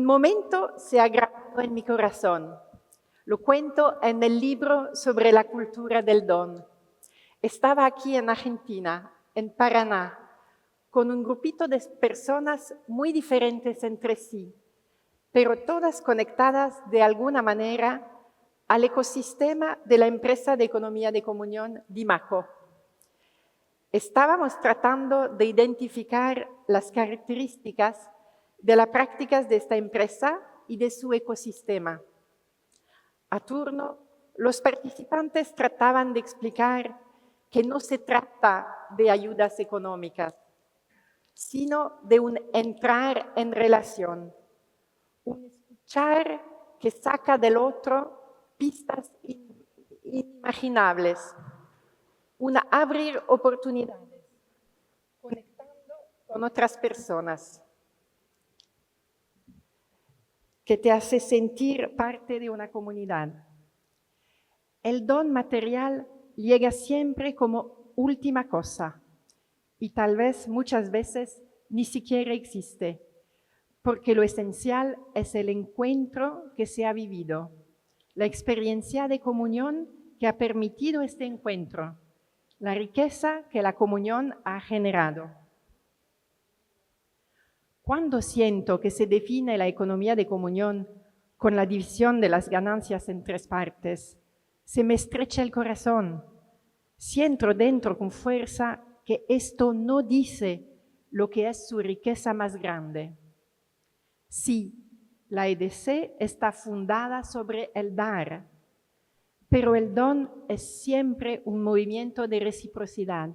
momento se ha grabado en mi corazón. Lo cuento en el libro sobre la cultura del don. Estaba aquí en Argentina, en Paraná, con un grupito de personas muy diferentes entre sí, pero todas conectadas de alguna manera al ecosistema de la empresa de economía de comunión Dimaco. Estábamos tratando de identificar las características de las prácticas de esta empresa y de su ecosistema. A turno, los participantes trataban de explicar que no se trata de ayudas económicas, sino de un entrar en relación, un escuchar que saca del otro pistas inimaginables, un abrir oportunidades, conectando con otras personas, que te hace sentir parte de una comunidad. El don material llega siempre como última cosa y tal vez muchas veces ni siquiera existe, porque lo esencial es el encuentro que se ha vivido, la experiencia de comunión que ha permitido este encuentro, la riqueza que la comunión ha generado. Cuando siento que se define la economía de comunión con la división de las ganancias en tres partes, se me estrecha el corazón. Siento dentro con fuerza que esto no dice lo que es su riqueza más grande. Sí, la EDC está fundada sobre el dar, pero el don es siempre un movimiento de reciprocidad,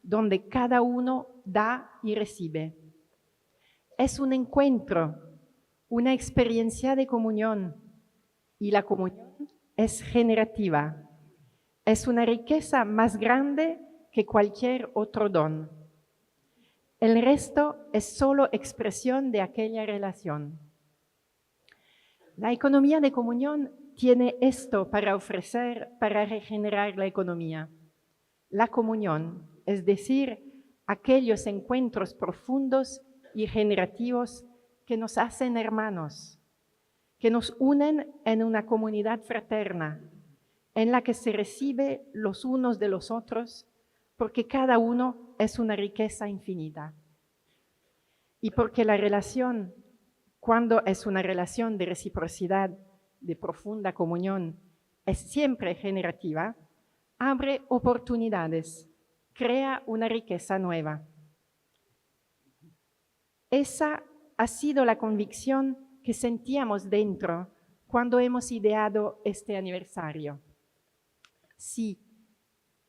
donde cada uno da y recibe. Es un encuentro, una experiencia de comunión, y la comunión es generativa. Es una riqueza más grande que cualquier otro don. El resto es solo expresión de aquella relación. La economía de comunión tiene esto para ofrecer, para regenerar la economía. La comunión, es decir, aquellos encuentros profundos y generativos que nos hacen hermanos, que nos unen en una comunidad fraterna, en la que se recibe los unos de los otros, porque cada uno es una riqueza infinita. Y porque la relación, cuando es una relación de reciprocidad, de profunda comunión, es siempre generativa, abre oportunidades, crea una riqueza nueva. Esa ha sido la convicción que sentíamos dentro cuando hemos ideado este aniversario. Si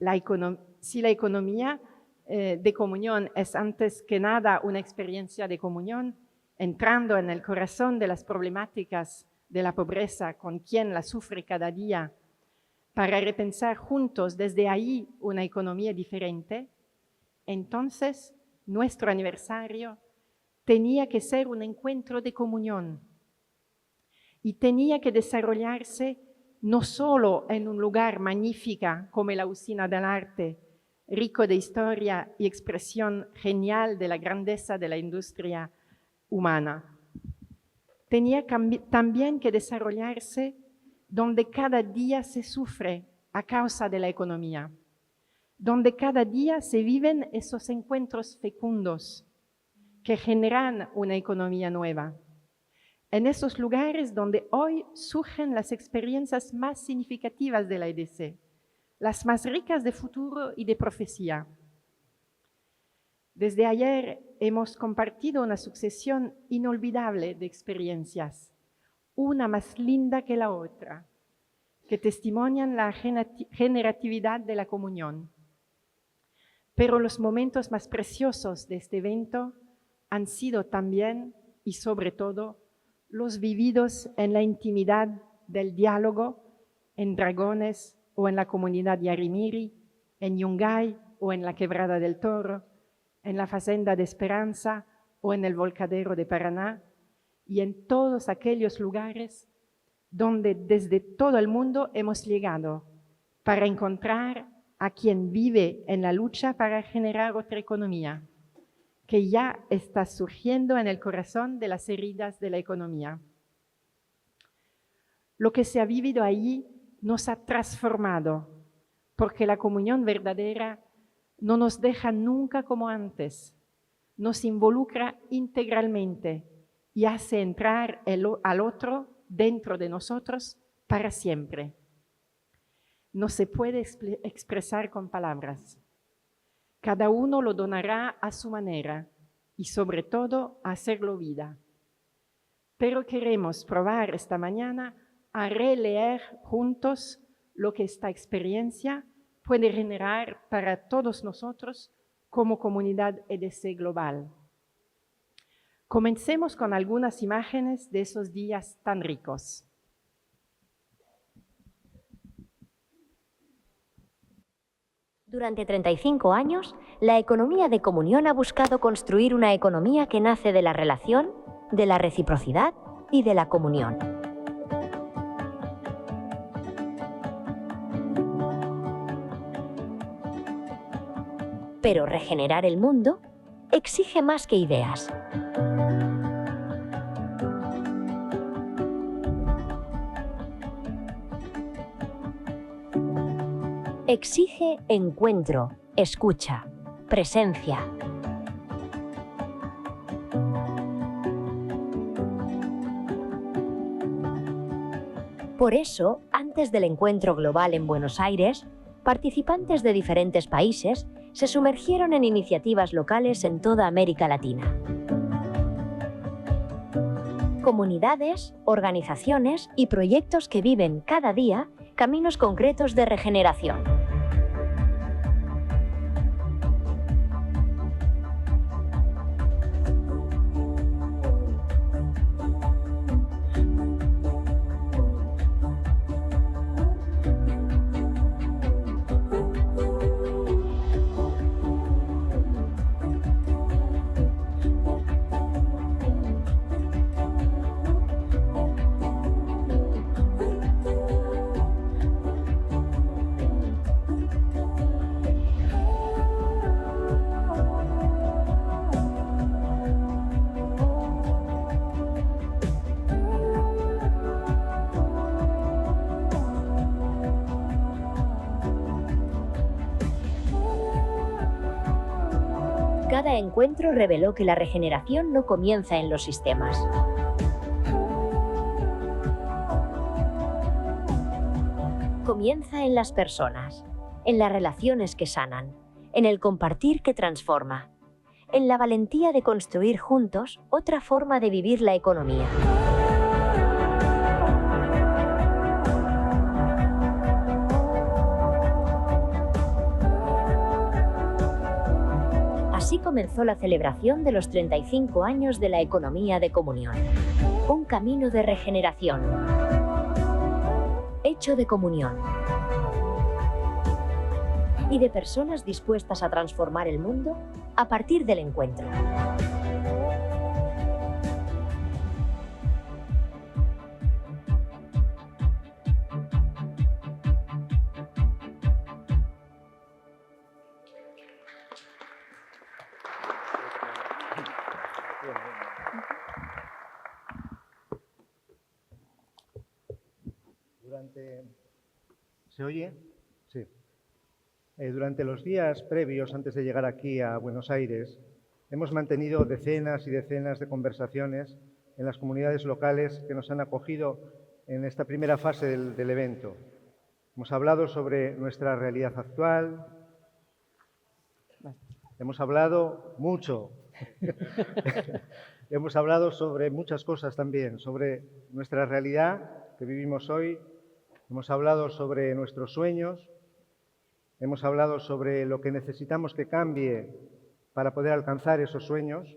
la economía de comunión es antes que nada una experiencia de comunión, entrando en el corazón de las problemáticas de la pobreza con quien la sufre cada día, para repensar juntos desde ahí una economía diferente, entonces nuestro aniversario tenía que ser un encuentro de comunión y tenía que desarrollarse no solo en un lugar magnífico como la Usina del Arte, rico de historia y expresión genial de la grandeza de la industria humana. Tenía también que desarrollarse donde cada día se sufre a causa de la economía, donde cada día se viven esos encuentros fecundos que generan una economía nueva. En esos lugares donde hoy surgen las experiencias más significativas de la EDC, las más ricas de futuro y de profecía. Desde ayer hemos compartido una sucesión inolvidable de experiencias, una más linda que la otra, que testimonian la generatividad de la comunión. Pero los momentos más preciosos de este evento han sido también y sobre todo los vividos en la intimidad del diálogo en Dragones o en la comunidad Yarimiri, en Yungay o en la Quebrada del Toro, en la Fazenda de Esperanza o en el Volcadero de Paraná, y en todos aquellos lugares donde desde todo el mundo hemos llegado para encontrar a quien vive en la lucha para generar otra economía, que ya está surgiendo en el corazón de las heridas de la economía. Lo que se ha vivido allí nos ha transformado, porque la comunión verdadera no nos deja nunca como antes, nos involucra integralmente y hace entrar al otro dentro de nosotros para siempre. No se puede expresar con palabras. Cada uno lo donará a su manera y sobre todo hacerlo vida. Pero queremos probar esta mañana a releer juntos lo que esta experiencia puede generar para todos nosotros como comunidad EDC global. Comencemos con algunas imágenes de esos días tan ricos. Durante 35 años, la economía de comunión ha buscado construir una economía que nace de la relación, de la reciprocidad y de la comunión. Pero regenerar el mundo exige más que ideas. Exige encuentro, escucha, presencia. Por eso, antes del encuentro global en Buenos Aires, participantes de diferentes países se sumergieron en iniciativas locales en toda América Latina. Comunidades, organizaciones y proyectos que viven cada día caminos concretos de regeneración. Cada encuentro reveló que la regeneración no comienza en los sistemas. Comienza en las personas, en las relaciones que sanan, en el compartir que transforma, en la valentía de construir juntos otra forma de vivir la economía. Así comenzó la celebración de los 35 años de la economía de comunión. Un camino de regeneración, hecho de comunión y de personas dispuestas a transformar el mundo a partir del encuentro. ¿Se oye? Sí. Durante los días previos, antes de llegar aquí a Buenos Aires, hemos mantenido decenas y decenas de conversaciones en las comunidades locales que nos han acogido en esta primera fase del evento. Hemos hablado sobre nuestra realidad actual, hemos hablado mucho, hemos hablado sobre muchas cosas también, sobre nuestra realidad que vivimos hoy. Hemos hablado sobre nuestros sueños, hemos hablado sobre lo que necesitamos que cambie para poder alcanzar esos sueños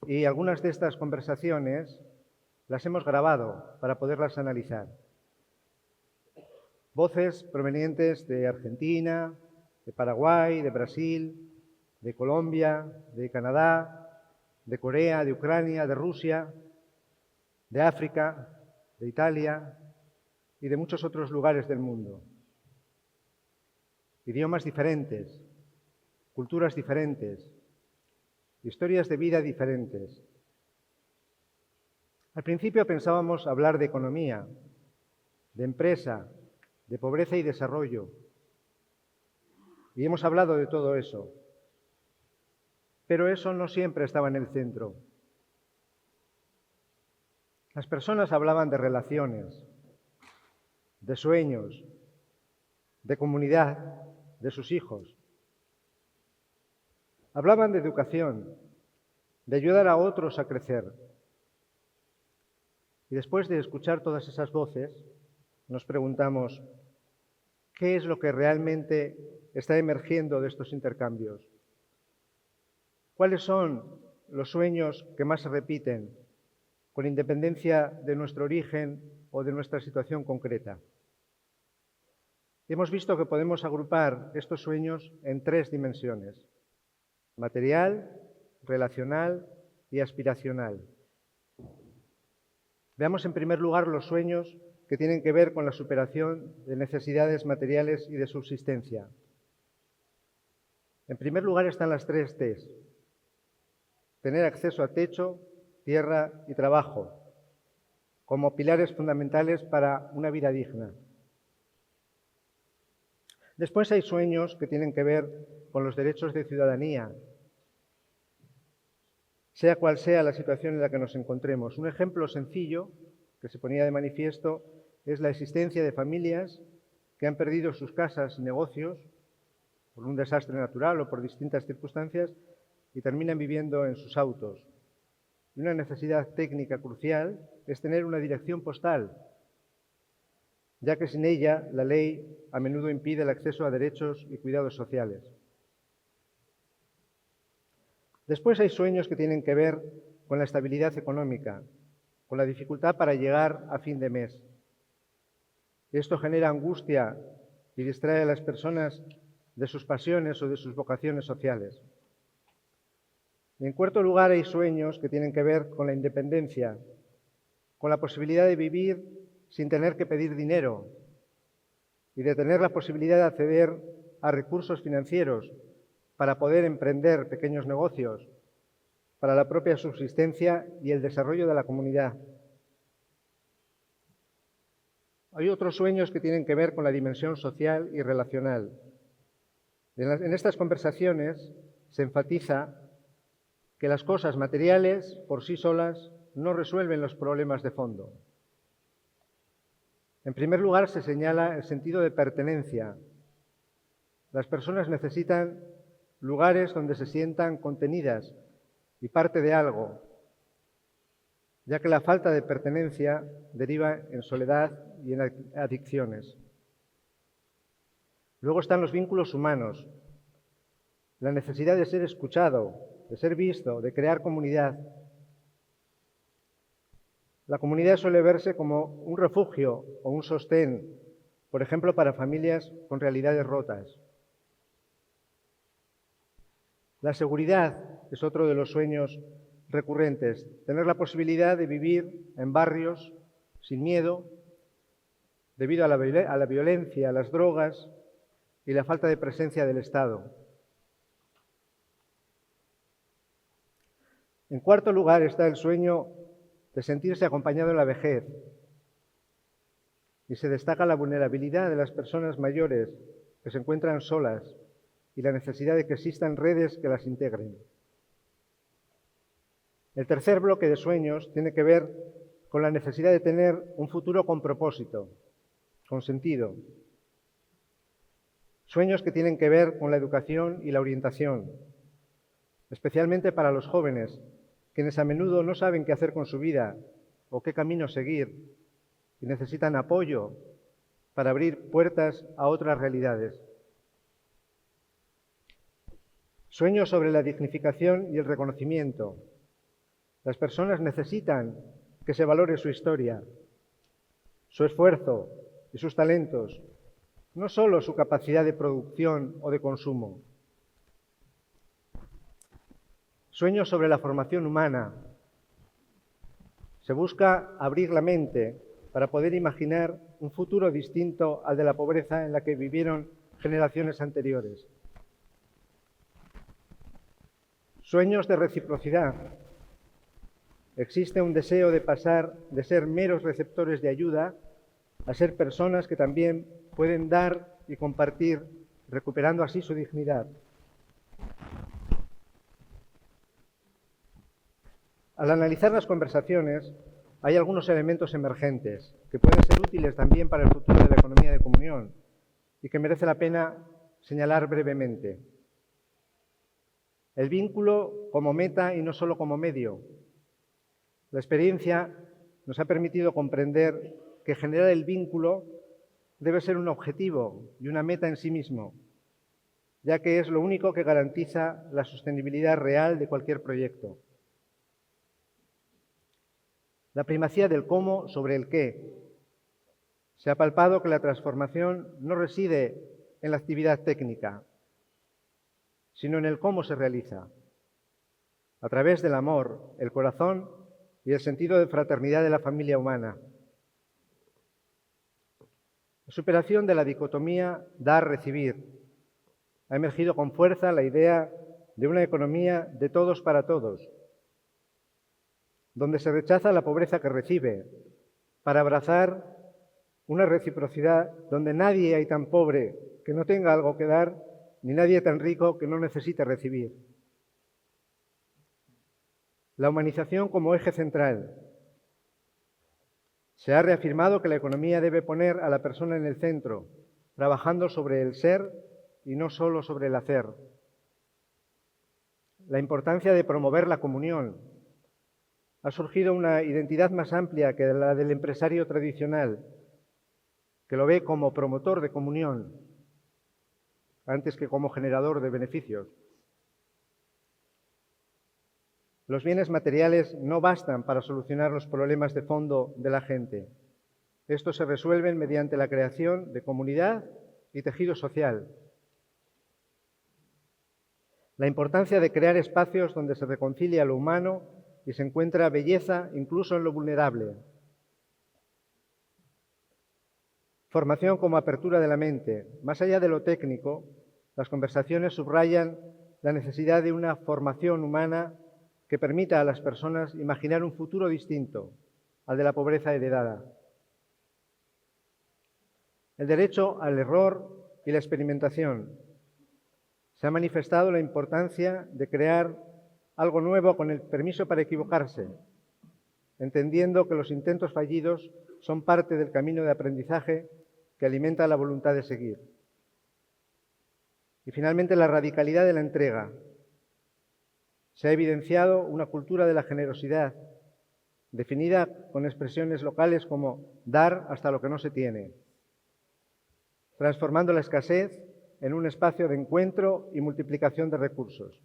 y algunas de estas conversaciones las hemos grabado para poderlas analizar. Voces provenientes de Argentina, de Paraguay, de Brasil, de Colombia, de Canadá, de Corea, de Ucrania, de Rusia, de África, de Italia y de muchos otros lugares del mundo. Idiomas diferentes, culturas diferentes, historias de vida diferentes. Al principio pensábamos hablar de economía, de empresa, de pobreza y desarrollo. Y hemos hablado de todo eso. Pero eso no siempre estaba en el centro. Las personas hablaban de relaciones, de sueños, de comunidad, de sus hijos. Hablaban de educación, de ayudar a otros a crecer. Y después de escuchar todas esas voces, nos preguntamos, ¿qué es lo que realmente está emergiendo de estos intercambios? ¿Cuáles son los sueños que más se repiten, con independencia de nuestro origen o de nuestra situación concreta? Hemos visto que podemos agrupar estos sueños en 3 dimensiones: material, relacional y aspiracional. Veamos en primer lugar los sueños que tienen que ver con la superación de necesidades materiales y de subsistencia. En primer lugar están las 3 T's: tener acceso a techo, tierra y trabajo, como pilares fundamentales para una vida digna. Después hay sueños que tienen que ver con los derechos de ciudadanía, sea cual sea la situación en la que nos encontremos. Un ejemplo sencillo que se ponía de manifiesto es la existencia de familias que han perdido sus casas y negocios por un desastre natural o por distintas circunstancias y terminan viviendo en sus autos. Y una necesidad técnica crucial es tener una dirección postal, ya que sin ella la ley a menudo impide el acceso a derechos y cuidados sociales. Después hay sueños que tienen que ver con la estabilidad económica, con la dificultad para llegar a fin de mes. Esto genera angustia y distrae a las personas de sus pasiones o de sus vocaciones sociales. Y en cuarto lugar hay sueños que tienen que ver con la independencia, con la posibilidad de vivir sin tener que pedir dinero y de tener la posibilidad de acceder a recursos financieros para poder emprender pequeños negocios, para la propia subsistencia y el desarrollo de la comunidad. Hay otros sueños que tienen que ver con la dimensión social y relacional. En estas conversaciones se enfatiza que las cosas materiales por sí solas no resuelven los problemas de fondo. En primer lugar, se señala el sentido de pertenencia. Las personas necesitan lugares donde se sientan contenidas y parte de algo, ya que la falta de pertenencia deriva en soledad y en adicciones. Luego están los vínculos humanos, la necesidad de ser escuchado, de ser visto, de crear comunidad. La comunidad suele verse como un refugio o un sostén, por ejemplo, para familias con realidades rotas. La seguridad es otro de los sueños recurrentes, tener la posibilidad de vivir en barrios sin miedo debido a la violencia, a las drogas y la falta de presencia del Estado. En cuarto lugar está el sueño de sentirse acompañado en la vejez y se destaca la vulnerabilidad de las personas mayores que se encuentran solas y la necesidad de que existan redes que las integren. El tercer bloque de sueños tiene que ver con la necesidad de tener un futuro con propósito, con sentido. Sueños que tienen que ver con la educación y la orientación, especialmente para los jóvenes, quienes a menudo no saben qué hacer con su vida o qué camino seguir y necesitan apoyo para abrir puertas a otras realidades. Sueños sobre la dignificación y el reconocimiento. Las personas necesitan que se valore su historia, su esfuerzo y sus talentos, no solo su capacidad de producción o de consumo. Sueños sobre la formación humana. Se busca abrir la mente para poder imaginar un futuro distinto al de la pobreza en la que vivieron generaciones anteriores. Sueños de reciprocidad. Existe un deseo de pasar de ser meros receptores de ayuda a ser personas que también pueden dar y compartir, recuperando así su dignidad. Al analizar las conversaciones, hay algunos elementos emergentes que pueden ser útiles también para el futuro de la economía de comunión y que merece la pena señalar brevemente. El vínculo como meta y no solo como medio. La experiencia nos ha permitido comprender que generar el vínculo debe ser un objetivo y una meta en sí mismo, ya que es lo único que garantiza la sostenibilidad real de cualquier proyecto. La primacía del cómo sobre el qué. Se ha palpado que la transformación no reside en la actividad técnica, sino en el cómo se realiza, a través del amor, el corazón y el sentido de fraternidad de la familia humana. La superación de la dicotomía dar-recibir. Ha emergido con fuerza la idea de una economía de todos para todos, donde se rechaza la pobreza que recibe, para abrazar una reciprocidad donde nadie hay tan pobre que no tenga algo que dar, ni nadie tan rico que no necesite recibir. La humanización como eje central. Se ha reafirmado que la economía debe poner a la persona en el centro, trabajando sobre el ser y no solo sobre el hacer. La importancia de promover la comunión. Ha surgido una identidad más amplia que la del empresario tradicional, que lo ve como promotor de comunión, antes que como generador de beneficios. Los bienes materiales no bastan para solucionar los problemas de fondo de la gente. Estos se resuelven mediante la creación de comunidad y tejido social. La importancia de crear espacios donde se reconcilia lo humano y se encuentra belleza incluso en lo vulnerable. Formación como apertura de la mente. Más allá de lo técnico, las conversaciones subrayan la necesidad de una formación humana que permita a las personas imaginar un futuro distinto al de la pobreza heredada. El derecho al error y la experimentación. Se ha manifestado la importancia de crear algo nuevo con el permiso para equivocarse, entendiendo que los intentos fallidos son parte del camino de aprendizaje que alimenta la voluntad de seguir. Y finalmente, la radicalidad de la entrega. Se ha evidenciado una cultura de la generosidad, definida con expresiones locales como dar hasta lo que no se tiene, transformando la escasez en un espacio de encuentro y multiplicación de recursos.